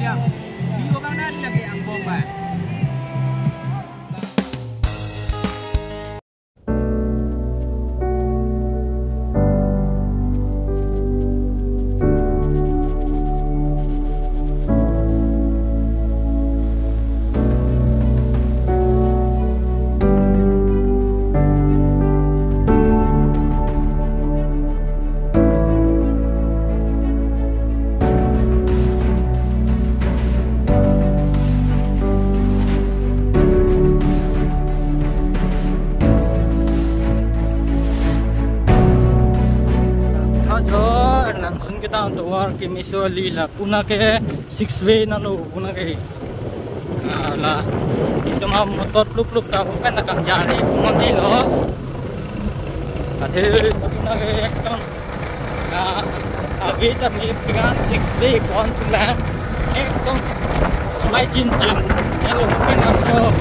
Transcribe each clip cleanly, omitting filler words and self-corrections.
liang. Video bang dah lagi ang bomba. Langsung kita untuk war ke Miswali lah, puna ke 6 way na lo, puna ke lah itu mah motor pluk dah bukan nak jari, mati lo. Ada puna ke ekdom, abe tapi pegang 6 way kon pulang, ekdom semai jin, kalau bukan langsung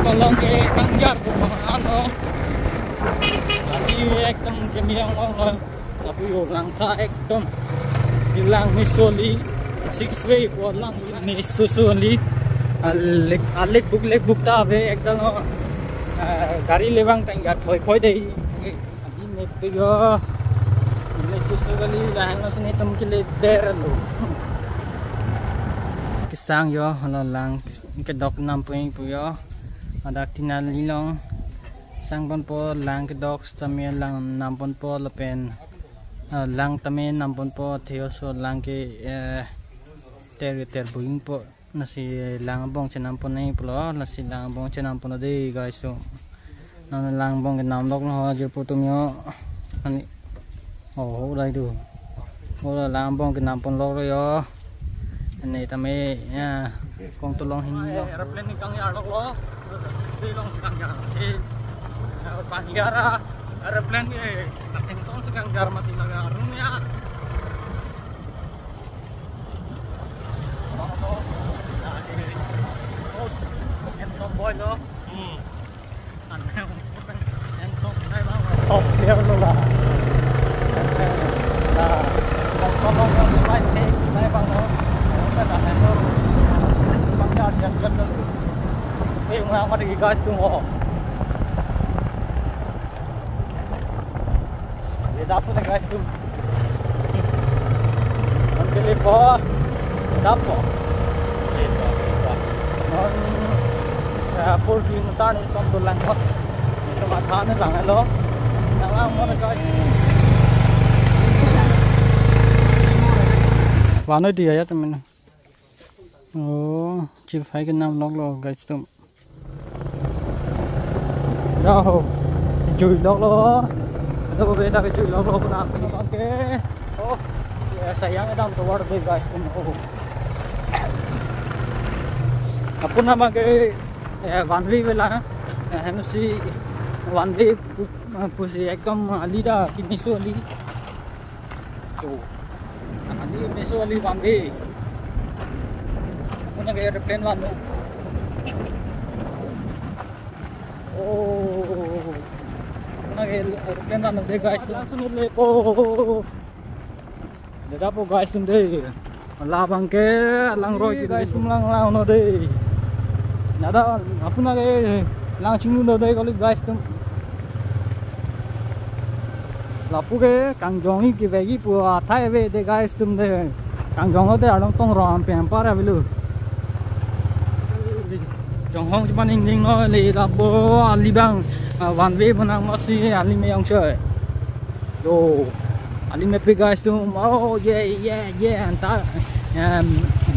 tolong ke tangjar bukan lo. Tapi ekdom kemiang lo. Tapi orang tak ekdom bilang Miswali 6 way po lang Miswali alik buk ta ve ekdom gari lewang tanggat khoi dei adi me pigo Miswali lang sini tum kile der lo kisang yo lang ke dok 6 point po yo adak tinalilong sang bon po lang ke dok stamia lang 6 bon po lepen lang tamen nampun po theo so lang ke ter buing po nasi lang bong chenampun nai pulo nasi lang bong chenampun de guys so nan lang bong ke nam lok no jil pu tumyo ani oh dai du oh lang bong ke nampun lok ro yo ani tame kong tulong hini lo airplane ni kang yar lok lo si long sekang yar pagigara airplane ni nating song sekang jar mati laga arunya handsome boy lo handsome sai bang top player lo lah kalau mai sai bang lo kita dah handle bang jar jar lo eh orang ada guys tu ho dapat na guys tu ang pili po dapat ang 4 kilometer ni sampai lang po ito matana lang alo sinangang mo na guys wano dia ya temen oh chief hai ke nam lok lo guys tu yo chui lok lo Aku beda kecil lo pernah oke. Oh, ya sayangnya dalam keluar deh guys. Oh. Apa nama ke one way bela? Mesti one way pusi ekam alida ki Miswali. Oh. Ali Miswali one way. Apa nama ke airplane one way? Oh. Airplane na guys langsung le po deda po guys de labang ke lang roi guys tum lang no de nada apuna ke lang chingnu no de kali guys tum lapu ke kangjong ki vegi pu athai ve de guys tum de kangjong de along tong ram pem para bilu jong hong chman ning no le lapo alibang one way menang masih ali me yang chơi yo ali me pe guys tu oh yeah anta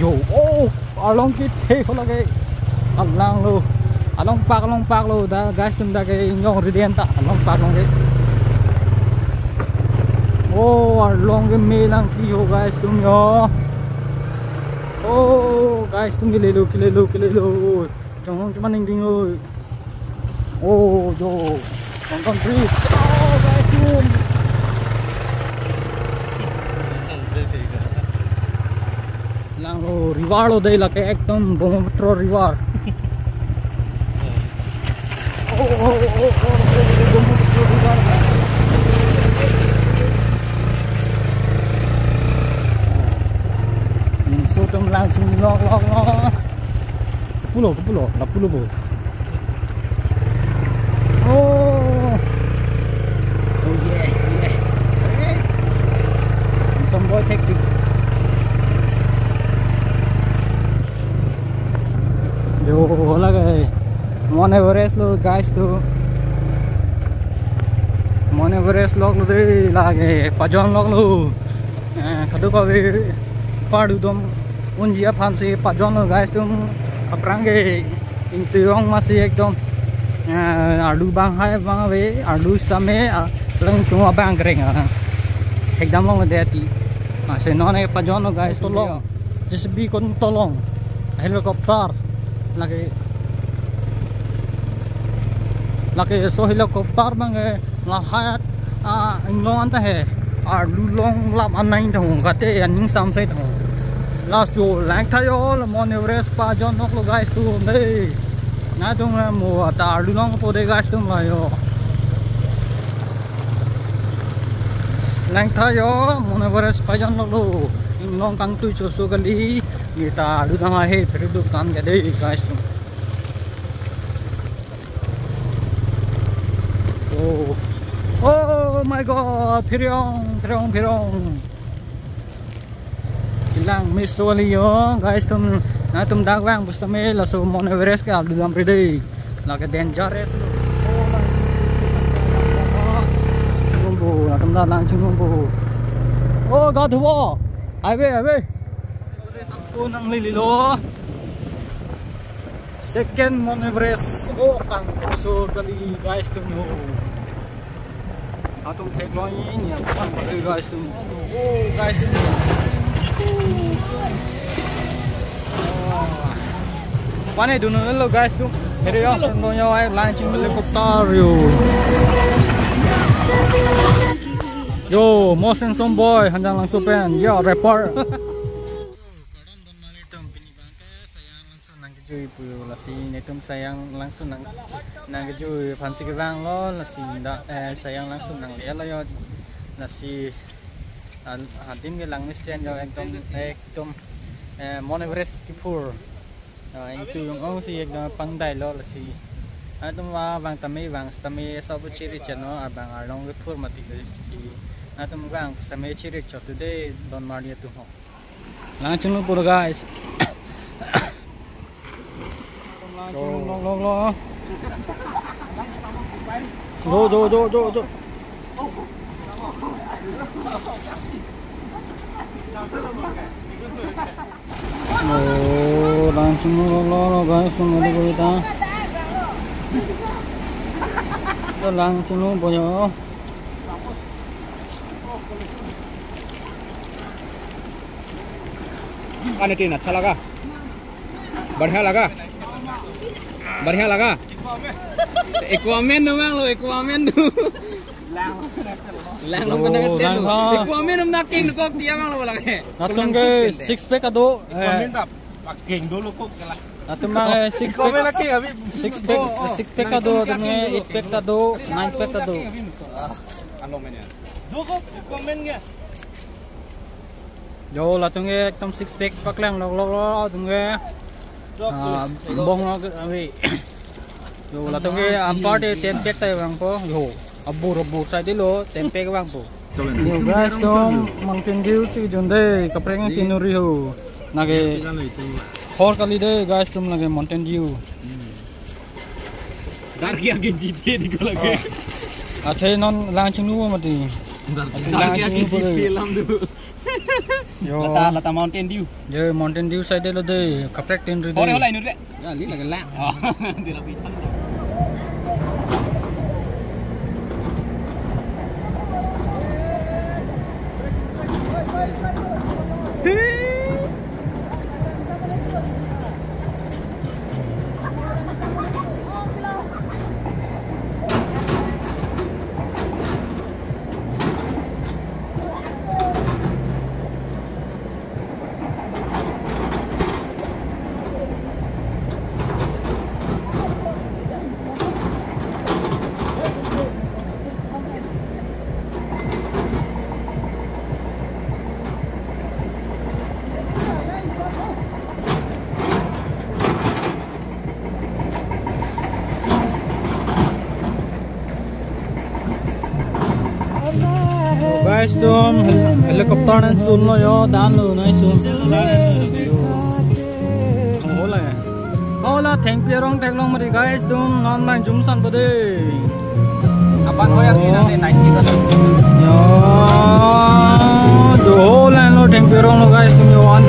yo oh along kit the khola ke along pak lo da guys tum da ke nyong riden ta along pak long ke oh along ke me lang ki ho guys tum yo oh guys tum kile lo jong cuma ning oi oh yo nonton trip oh guys zoom lang rival lo dei la ke ekdom Brahmaputra river Brahmaputra river pulo bu. Oh yeah. Some boy take it. Yo, hola guys. Mount Everest lo guys tu. Mount Everest log lo de lage. Pajon log lo. Kadu ka be padu dom unjia phansi pajon lo guys tum aprange intiong masih ekdom adu bang hai bang be adu same lang cuma bang kering ekdom long de ti masih non e pajon lo guys tolong JCB kon tolong helikopter lagi so helikopter bang la hayat long anta hai adu long lap anai thong kate aning sam sai thong last yo lang thayo la Mount Everest pajon lo guys tu dei na tung la mo ta adu long po de guys tum la yo lang thayo Mount Everest pajon lo in long kang tu cho so gali ye ta adu dang hai phir du kan ga dei guys tum oh my god phirong lang misoli yo guys tum na tum dag wang bustame la so Mount Everest ka adu dam pride la ke dangerous lo oh my ngombo na tum da lang chung ngombo oh god wo ai be oh nang li lo second Mount Everest oh kang so kali guys tum no atum thek lo ni kan guys tum oh guys Pane dunu lo guys tu. Here yo, no yo ai launching helicopter yo. Yo, motion some boy handang langsung pen. Yo, report. Kadang don mali tum pini bangka sayang langsung nang kejui pu lasi netum sayang langsung nang kejui phansi ke bang lo lasi sayang langsung nang le lo yo lasi hadim ke lang mission yo ekdom Mount Everest kipur anh tu yung ông si pang dai lo la si atum wa bang tami sabu chiri chano abang arong kipur mati si atum bang tami chiri cho today don maria tu ho lang chung pur guys lo oh langsung lo guys tunggu dulu kita तो langsung lo punya आने तीन अच्छा लगा बढ़िया लगा एक्वामैन नमांग लो Aquaman lang long kana ten lo aquaman nam nak king ko tiya mang lo lagi natung ke six pack ado aquaman tap king dulu kok kala natung mang six pack ado atung eight pack ado nine pack ado ano men ya do ko aquaman nga yo latung ke tom six pack pak lang lo atung ke bong awi yo latung ke ampar de ten pack tay bang po yo abur sai dilo tempe ke bang po yo guys tom mountain view si jonde kapreng kinuri ho nage hor kali de guys tom lage mountain view dar ki age jite di ko lage athe non launching nu mati dar ki age jite lam du yo lata mountain view ye mountain view side lo de kaprek tin ri hore holai nu re ya li lage la de la pi chan guys tum helicopter nan sun lo yo dan lo nai sun hola thank you rong tek long mari guys tum non mang jum san bode Abang koyar ni nanti naik kita lah. yo do hola lo thank you rong lo guys tum yo an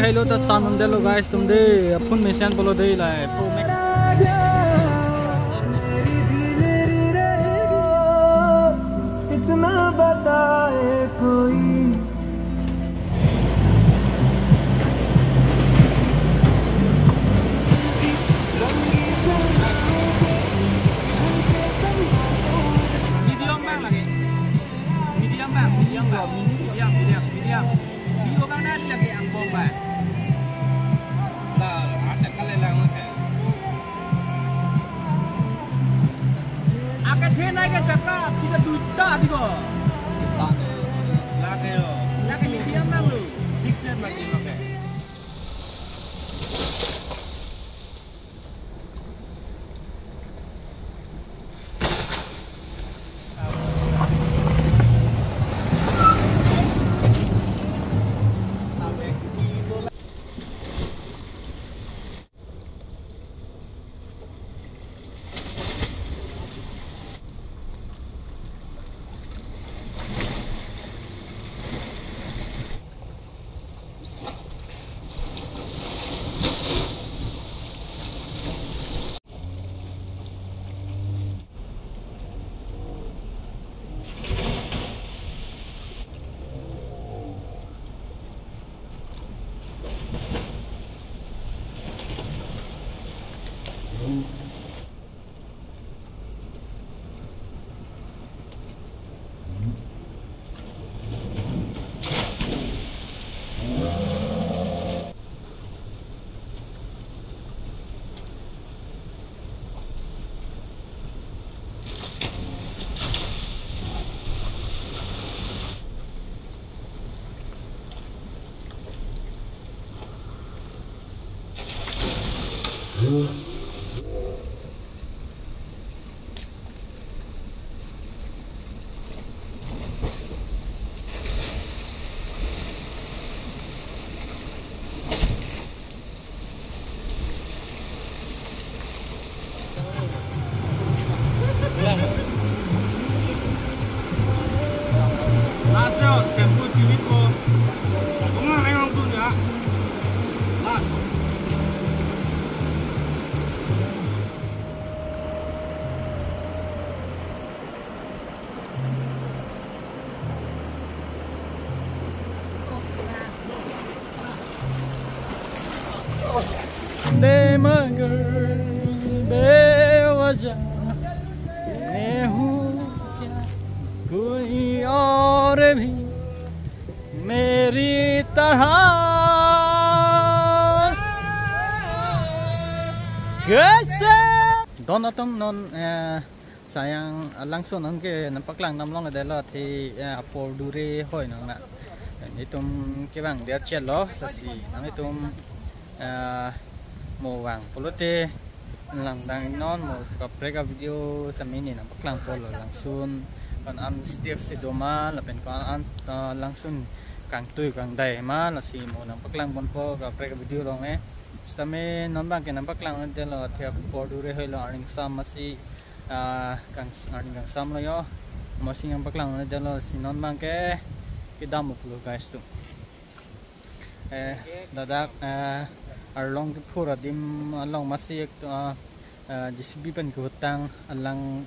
khai lo ta san de lo guys tum de phun mission bolo de la pro max इतना बताए कोई Medium bang lagi. Medium bang, medium. Video bang dah lagi ang bomba. Lah, ada kali lang kan. Akan naik ke cakap kita duta tiba. Lagi medium bang lu. 6 lagi pakai. दे मगर बेवजह मैं हूँ क्या कोई और भी मेरी तरह कैसे दोनों तुम non sayang langsung nangke nampak lang namlong ada lah thì apol dure hoi nang na itu kebang dia celo tasi nang itu màu vàng polote lang dang non mo kapre video kami ni nampak lang polo langsung kan an step si doma lapen kan an langsung kang tuy kang dai ma la si mo nampak lang bon po kapre video long stame non bang ke nampak lang ante lo thia por dure hoi lo aring sam masi kang aring kang sam lo yo masing nampak lang ante lo si non bang ke kidam pulo guys tu dadak along ke pura dim along masih JCB pen ke hutang alang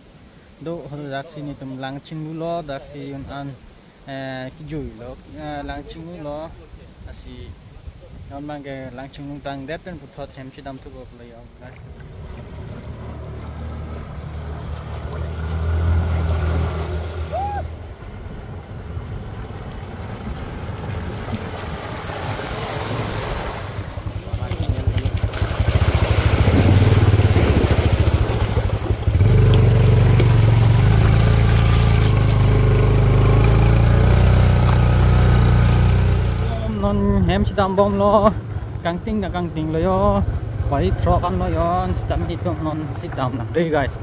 do hodak sini tum lang chingu lo dak si un an kijui lo lang chingu lo asi non mang ke lang chingu tang det pen puthot hem chidam tu go lo yo guys hem sidam bom lo kang ting lo yo bai truck an lo yo stam itu non sidam na dei guys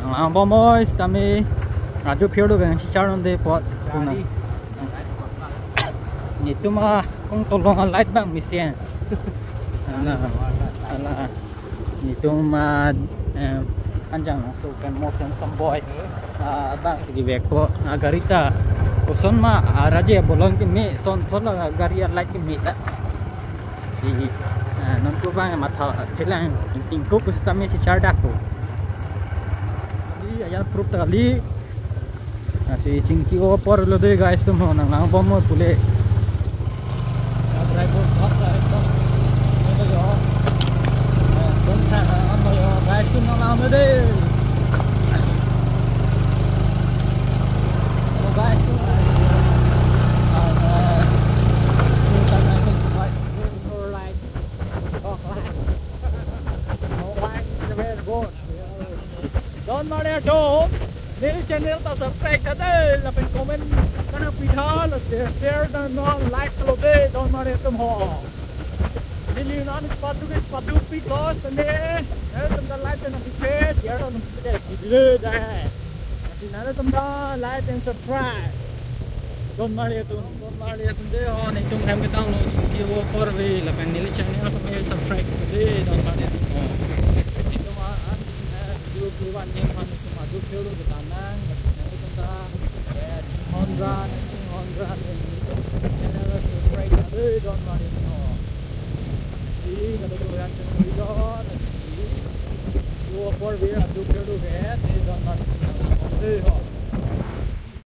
ang bom oi stami ajo phiêu được cái char on de pot kuna ni tuma kong tolong light bang misian ala ni tuma anjang so kan motion samboy bang sigi vek po agarita son ma raja bolong ki me son thola garia light ki me si non ko bang matha helang ting ko kustame si char dak ko di ayan proof kali si cingki o por lo de guys tum na ngang bom mo pule driver hot ekdom ini yo kon tha am yo guys tum na am de o guys tum Don Maria Do nếu channel ta subscribe ka đây làเป็น comment กันนะพี่ท่านshare dan like kalau deh Don Maria tum ho ini nan sepatu pi close tane tum dan like dan page share dan video dah masih nana tum dan like and subscribe Don Maria tum deh ho ni tum ham kita lo ki wo por we la pen ni channel ko subscribe deh Don Maria itu mah video keluar ni kan maju film di tanang mesinnya itu dah ya Honda channel subscribe ada Don Maria si kalau keluar channel itu si dua for we maju film deh Don Maria